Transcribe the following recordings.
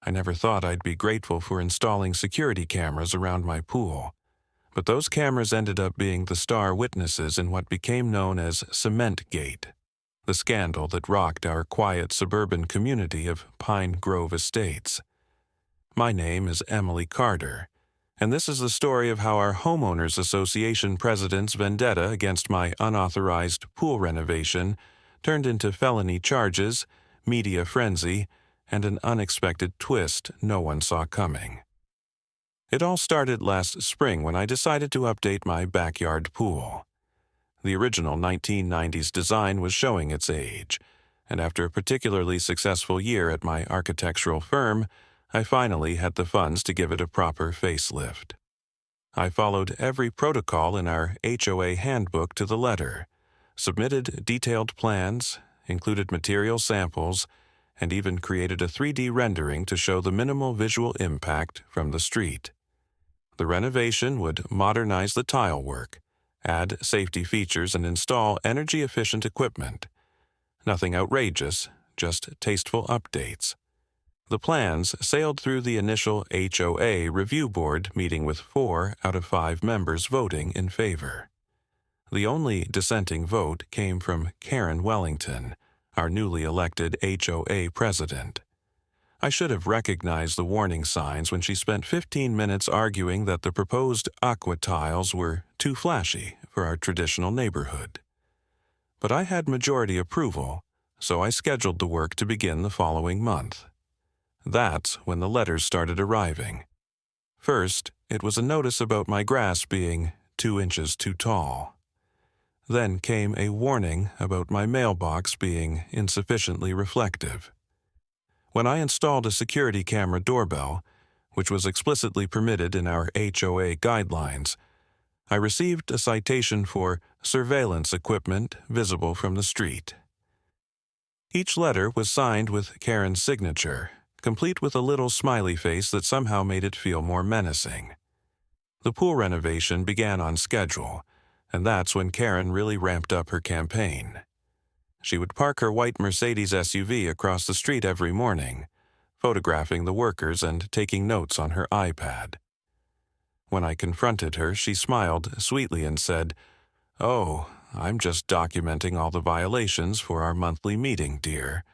I never thought I'd be grateful for installing security cameras around my pool, but those cameras ended up being the star witnesses in what became known as Cementgate, the scandal that rocked our quiet suburban community of Pine Grove Estates. My name is Emily Carter, and this is the story of how our Homeowners Association president's vendetta against my unauthorized pool renovation turned into felony charges, media frenzy, and an unexpected twist no one saw coming. It all started last spring when I decided to update my backyard pool. The original 1990s design was showing its age, and after a particularly successful year at my architectural firm, I finally had the funds to give it a proper facelift. I followed every protocol in our HOA handbook to the letter, submitted detailed plans, included material samples, and even created a 3D rendering to show the minimal visual impact from the street. The renovation would modernize the tile work, add safety features, and install energy-efficient equipment. Nothing outrageous, just tasteful updates. The plans sailed through the initial HOA review board meeting with 4 out of 5 members voting in favor. The only dissenting vote came from Karen Wellington, our newly elected HOA president. I should have recognized the warning signs when she spent 15 minutes arguing that the proposed aqua tiles were too flashy for our traditional neighborhood. But I had majority approval, so I scheduled the work to begin the following month. That's when the letters started arriving. First, it was a notice about my grass being 2 inches too tall. Then came a warning about my mailbox being insufficiently reflective. When I installed a security camera doorbell, which was explicitly permitted in our HOA guidelines, I received a citation for surveillance equipment visible from the street. Each letter was signed with Karen's signature, complete with a little smiley face that somehow made it feel more menacing. The pool renovation began on schedule, and that's when Karen really ramped up her campaign. She would park her white Mercedes SUV across the street every morning, photographing the workers and taking notes on her iPad. When I confronted her, she smiled sweetly and said, "Oh, I'm just documenting all the violations for our monthly meeting, dear.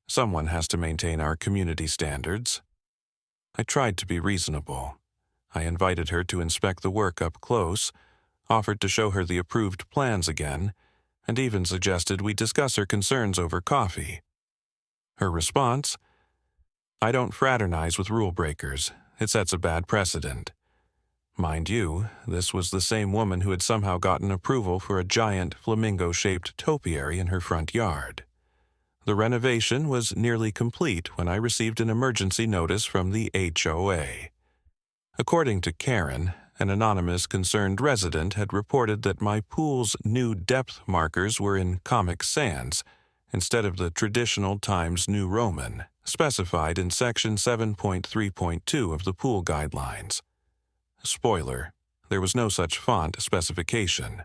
Someone has to maintain our community standards." I tried to be reasonable. I invited her to inspect the work up close, offered to show her the approved plans again, and even suggested we discuss her concerns over coffee. Her response? "I don't fraternize with rule breakers. It sets a bad precedent." Mind you, this was the same woman who had somehow gotten approval for a giant flamingo-shaped topiary in her front yard. The renovation was nearly complete when I received an emergency notice from the HOA. According to Karen, an anonymous concerned resident had reported that my pool's new depth markers were in Comic Sans instead of the traditional Times New Roman, specified in Section 7.3.2 of the pool guidelines. Spoiler, there was no such font specification.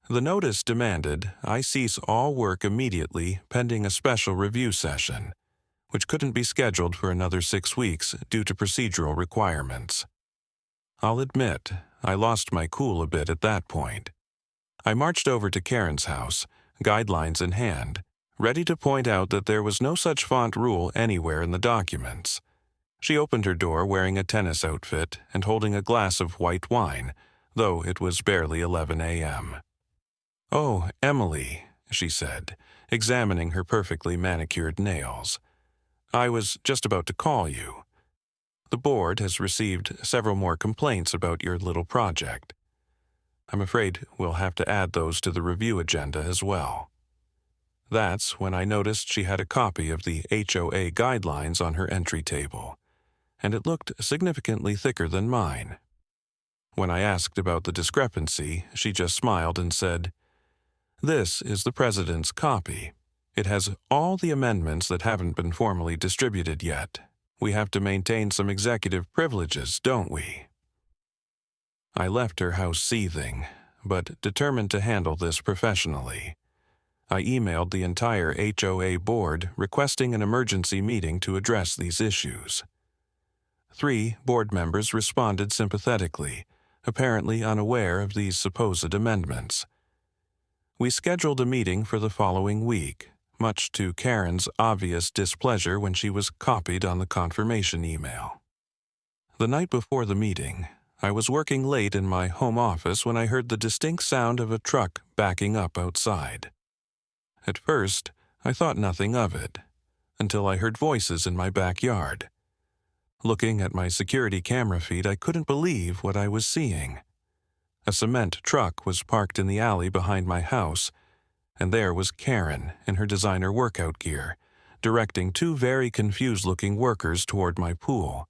The notice demanded I cease all work immediately pending a special review session, which couldn't be scheduled for another 6 weeks due to procedural requirements. I'll admit, I lost my cool a bit at that point. I marched over to Karen's house, guidelines in hand, ready to point out that there was no such font rule anywhere in the documents. She opened her door wearing a tennis outfit and holding a glass of white wine, though it was barely 11 a.m. "Oh, Emily," she said, examining her perfectly manicured nails. "I was just about to call you. The board has received several more complaints about your little project. I'm afraid we'll have to add those to the review agenda as well." That's when I noticed she had a copy of the HOA guidelines on her entry table, and it looked significantly thicker than mine. When I asked about the discrepancy, she just smiled and said, "This is the president's copy. It has all the amendments that haven't been formally distributed yet. We have to maintain some executive privileges, don't we?" I left her house seething, but determined to handle this professionally. I emailed the entire HOA board requesting an emergency meeting to address these issues. 3 board members responded sympathetically, apparently unaware of these supposed amendments. We scheduled a meeting for the following week, much to Karen's obvious displeasure when she was copied on the confirmation email. The night before the meeting, I was working late in my home office when I heard the distinct sound of a truck backing up outside. At first, I thought nothing of it, until I heard voices in my backyard. Looking at my security camera feed, I couldn't believe what I was seeing. A cement truck was parked in the alley behind my house, and there was Karen in her designer workout gear, directing 2 very confused-looking workers toward my pool.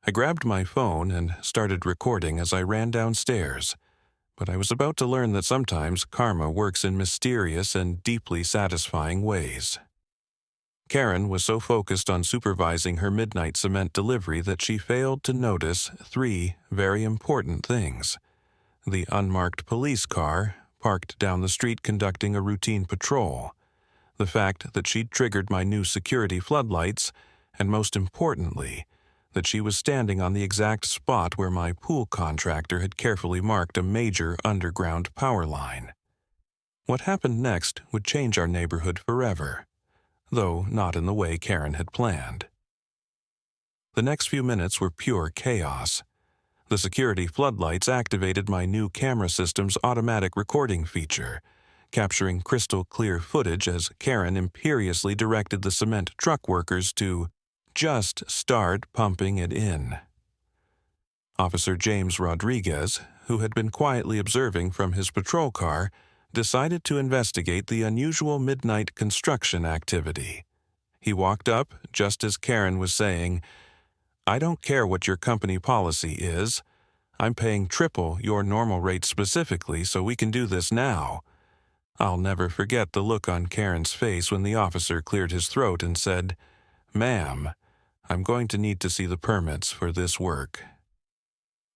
I grabbed my phone and started recording as I ran downstairs, but I was about to learn that sometimes karma works in mysterious and deeply satisfying ways. Karen was so focused on supervising her midnight cement delivery that she failed to notice 3 very important things: the unmarked police car parked down the street conducting a routine patrol, the fact that she'd triggered my new security floodlights, and most importantly, that she was standing on the exact spot where my pool contractor had carefully marked a major underground power line. What happened next would change our neighborhood forever, though not in the way Karen had planned. The next few minutes were pure chaos. The security floodlights activated my new camera system's automatic recording feature, capturing crystal-clear footage as Karen imperiously directed the cement truck workers to just start pumping it in. Officer James Rodriguez, who had been quietly observing from his patrol car, decided to investigate the unusual midnight construction activity. He walked up just as Karen was saying, "I don't care what your company policy is. I'm paying triple your normal rate specifically so we can do this now." I'll never forget the look on Karen's face when the officer cleared his throat and said, "Ma'am, I'm going to need to see the permits for this work."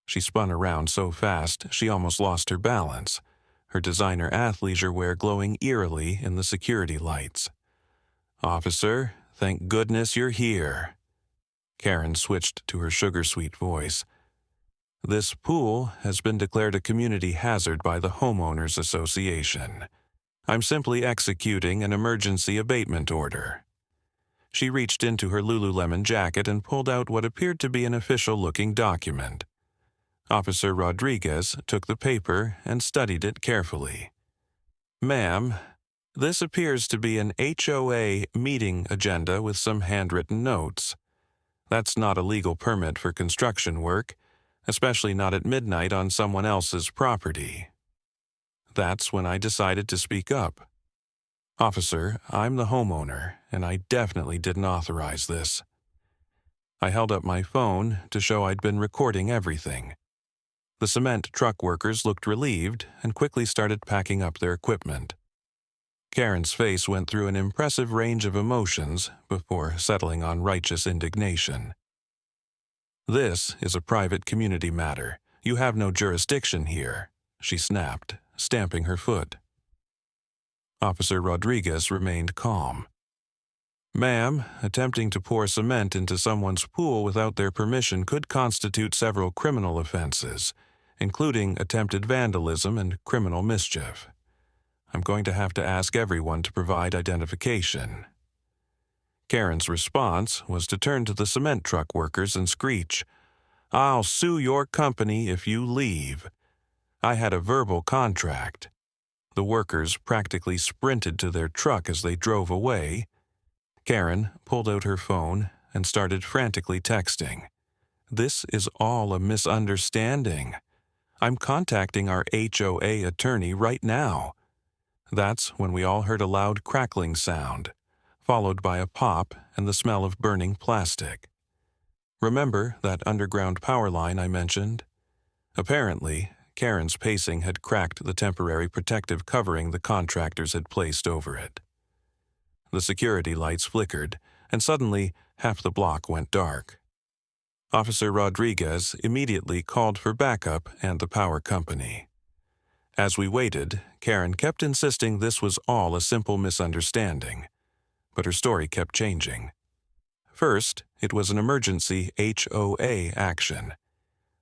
She spun around so fast she almost lost her balance, her designer athleisure wear glowing eerily in the security lights. "Officer, thank goodness you're here." Karen switched to her sugar-sweet voice. "This pool has been declared a community hazard by the Homeowners Association. I'm simply executing an emergency abatement order." She reached into her Lululemon jacket and pulled out what appeared to be an official-looking document. Officer Rodriguez took the paper and studied it carefully. "Ma'am, this appears to be an HOA meeting agenda with some handwritten notes. That's not a legal permit for construction work, especially not at midnight on someone else's property." That's when I decided to speak up. "Officer, I'm the homeowner, and I definitely didn't authorize this." I held up my phone to show I'd been recording everything. The cement truck workers looked relieved and quickly started packing up their equipment. Karen's face went through an impressive range of emotions before settling on righteous indignation. "This is a private community matter. You have no jurisdiction here," she snapped, stamping her foot. Officer Rodriguez remained calm. "Ma'am, attempting to pour cement into someone's pool without their permission could constitute several criminal offenses, including attempted vandalism and criminal mischief. I'm going to have to ask everyone to provide identification." Karen's response was to turn to the cement truck workers and screech, "I'll sue your company if you leave. I had a verbal contract." The workers practically sprinted to their truck as they drove away. Karen pulled out her phone and started frantically texting. "This is all a misunderstanding. I'm contacting our HOA attorney right now." That's when we all heard a loud crackling sound, followed by a pop and the smell of burning plastic. Remember that underground power line I mentioned? Apparently, Karen's pacing had cracked the temporary protective covering the contractors had placed over it. The security lights flickered, and suddenly half the block went dark. Officer Rodriguez immediately called for backup and the power company. As we waited, Karen kept insisting this was all a simple misunderstanding, but her story kept changing. First, it was an emergency HOA action.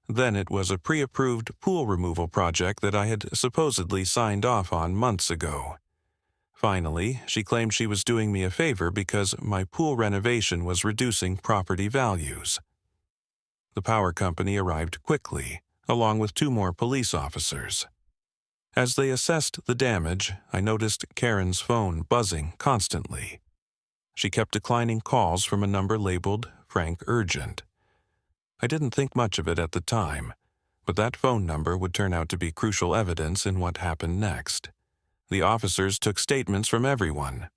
Then it was a pre-approved pool removal project that I had supposedly signed off on months ago. Finally, she claimed she was doing me a favor because my pool renovation was reducing property values. The power company arrived quickly, along with 2 more police officers. As they assessed the damage, I noticed Karen's phone buzzing constantly. She kept declining calls from a number labeled Frank Urgent. I didn't think much of it at the time, but that phone number would turn out to be crucial evidence in what happened next. The officers took statements from everyone.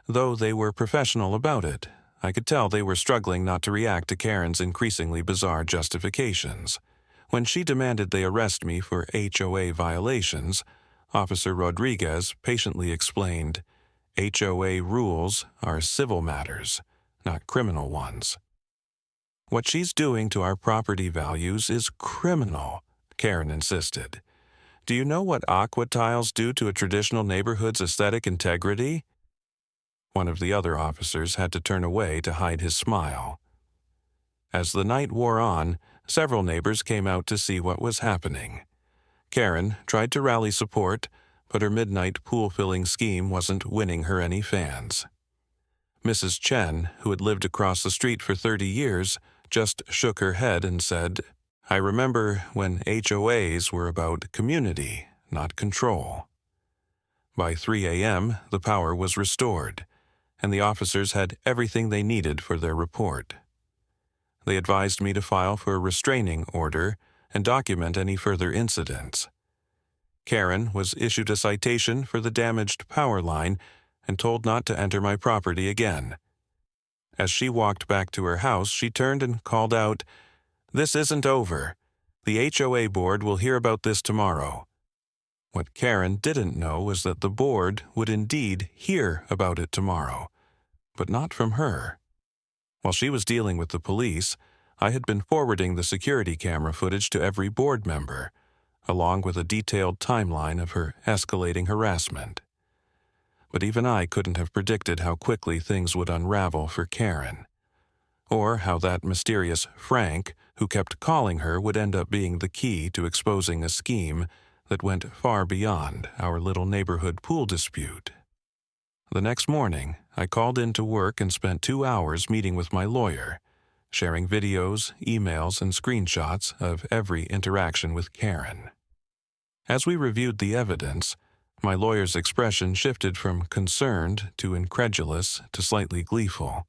Though they were professional about it, I could tell they were struggling not to react to Karen's increasingly bizarre justifications. When she demanded they arrest me for HOA violations, Officer Rodriguez patiently explained, HOA rules are civil matters, not criminal ones. What she's doing to our property values is criminal, Karen insisted. Do you know what aqua tiles do to a traditional neighborhood's aesthetic integrity? One of the other officers had to turn away to hide his smile. As the night wore on, several neighbors came out to see what was happening. Karen tried to rally support, but her midnight pool-filling scheme wasn't winning her any fans. Mrs. Chen, who had lived across the street for 30 years, just shook her head and said, I remember when HOAs were about community, not control. By 3 a.m., the power was restored, and the officers had everything they needed for their report. They advised me to file for a restraining order and document any further incidents. Karen was issued a citation for the damaged power line and told not to enter my property again. As she walked back to her house, she turned and called out, This isn't over. The HOA board will hear about this tomorrow. What Karen didn't know was that the board would indeed hear about it tomorrow, but not from her. While she was dealing with the police, I had been forwarding the security camera footage to every board member, along with a detailed timeline of her escalating harassment. But even I couldn't have predicted how quickly things would unravel for Karen, or how that mysterious Frank, who kept calling her, would end up being the key to exposing a scheme that went far beyond our little neighborhood pool dispute. The next morning, I called in to work and spent 2 hours meeting with my lawyer, sharing videos, emails, and screenshots of every interaction with Karen. As we reviewed the evidence, my lawyer's expression shifted from concerned to incredulous to slightly gleeful.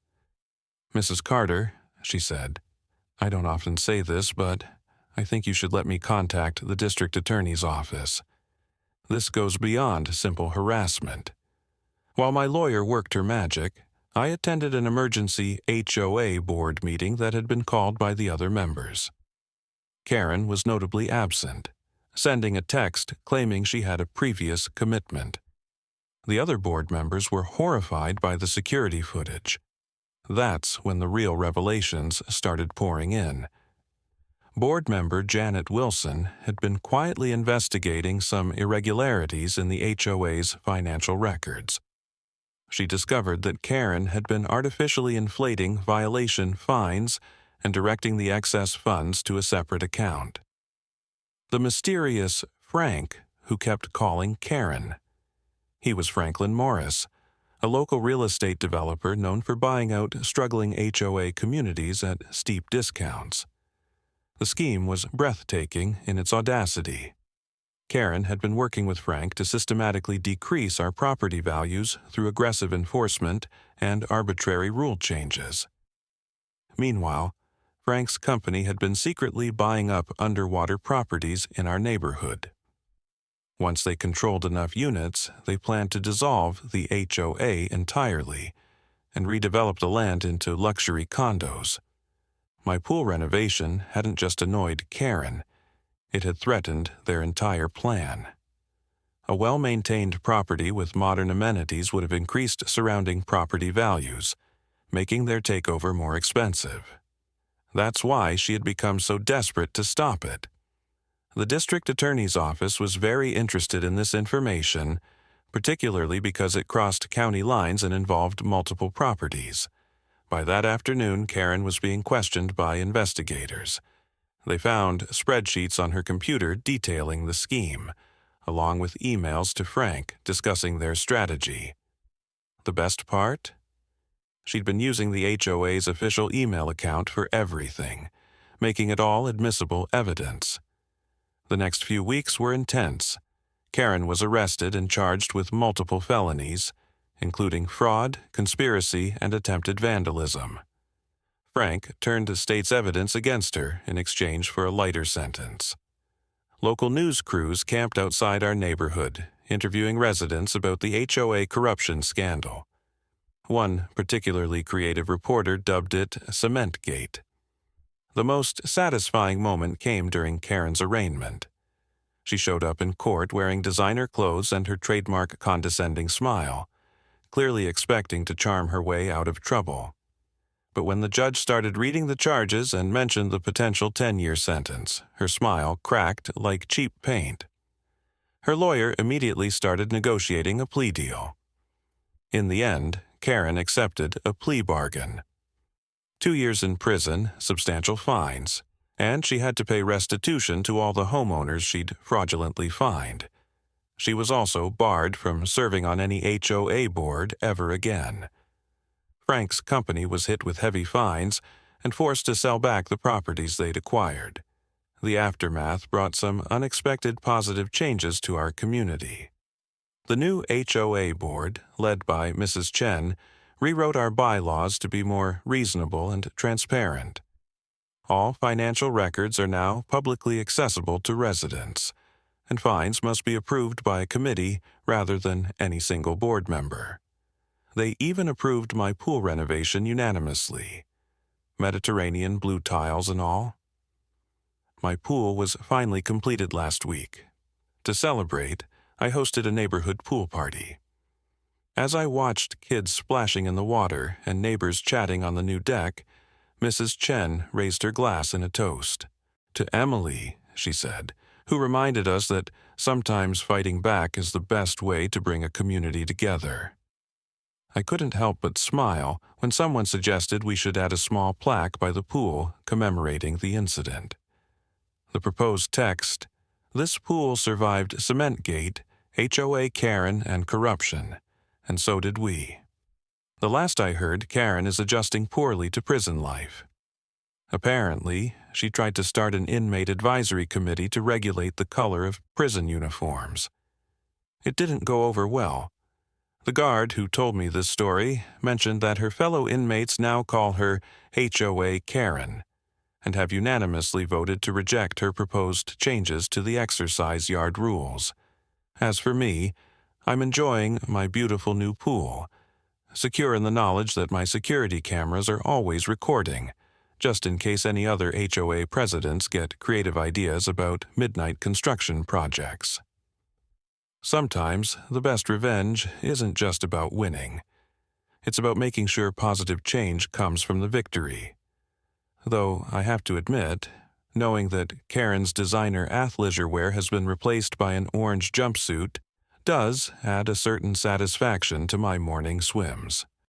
Mrs. Carter, she said, I don't often say this, but I think you should let me contact the district attorney's office. This goes beyond simple harassment. While my lawyer worked her magic, I attended an emergency HOA board meeting that had been called by the other members. Karen was notably absent, sending a text claiming she had a previous commitment. The other board members were horrified by the security footage. That's when the real revelations started pouring in. Board member Janet Wilson had been quietly investigating some irregularities in the HOA's financial records. She discovered that Karen had been artificially inflating violation fines and directing the excess funds to a separate account. The mysterious Frank, who kept calling Karen. He was Franklin Morris, a local real estate developer known for buying out struggling HOA communities at steep discounts. The scheme was breathtaking in its audacity. Karen had been working with Frank to systematically decrease our property values through aggressive enforcement and arbitrary rule changes. Meanwhile, Frank's company had been secretly buying up underwater properties in our neighborhood. Once they controlled enough units, they planned to dissolve the HOA entirely and redevelop the land into luxury condos. My pool renovation hadn't just annoyed Karen, it had threatened their entire plan. A well-maintained property with modern amenities would have increased surrounding property values, making their takeover more expensive. That's why she had become so desperate to stop it. The district attorney's office was very interested in this information, particularly because it crossed county lines and involved multiple properties. By that afternoon, Karen was being questioned by investigators. They found spreadsheets on her computer detailing the scheme, along with emails to Frank discussing their strategy. The best part? She'd been using the HOA's official email account for everything, making it all admissible evidence. The next few weeks were intense. Karen was arrested and charged with multiple felonies, including fraud, conspiracy, and attempted vandalism. Frank turned the state's evidence against her in exchange for a lighter sentence. Local news crews camped outside our neighborhood, interviewing residents about the HOA corruption scandal. One particularly creative reporter dubbed it Cementgate. The most satisfying moment came during Karen's arraignment. She showed up in court wearing designer clothes and her trademark condescending smile, clearly expecting to charm her way out of trouble. But when the judge started reading the charges and mentioned the potential 10-year sentence, her smile cracked like cheap paint. Her lawyer immediately started negotiating a plea deal. In the end, Karen accepted a plea bargain. 2 years in prison, substantial fines, and she had to pay restitution to all the homeowners she'd fraudulently fined. She was also barred from serving on any HOA board ever again. Frank's company was hit with heavy fines and forced to sell back the properties they'd acquired. The aftermath brought some unexpected positive changes to our community. The new HOA board, led by Mrs. Chen, rewrote our bylaws to be more reasonable and transparent. All financial records are now publicly accessible to residents, and fines must be approved by a committee rather than any single board member. They even approved my pool renovation unanimously. Mediterranean blue tiles and all. My pool was finally completed last week. To celebrate, I hosted a neighborhood pool party. As I watched kids splashing in the water and neighbors chatting on the new deck, Mrs. Chen raised her glass in a toast. To Emily, she said, who reminded us that sometimes fighting back is the best way to bring a community together. I couldn't help but smile when someone suggested we should add a small plaque by the pool commemorating the incident. The proposed text, "This pool survived Cementgate, HOA Karen, and corruption, and so did we." The last I heard, Karen is adjusting poorly to prison life. Apparently, she tried to start an inmate advisory committee to regulate the color of prison uniforms. It didn't go over well. The guard who told me this story mentioned that her fellow inmates now call her HOA Karen and have unanimously voted to reject her proposed changes to the exercise yard rules. As for me, I'm enjoying my beautiful new pool, secure in the knowledge that my security cameras are always recording, just in case any other HOA presidents get creative ideas about midnight construction projects. Sometimes the best revenge isn't just about winning. It's about making sure positive change comes from the victory. Though I have to admit, knowing that Karen's designer athleisure wear has been replaced by an orange jumpsuit does add a certain satisfaction to my morning swims.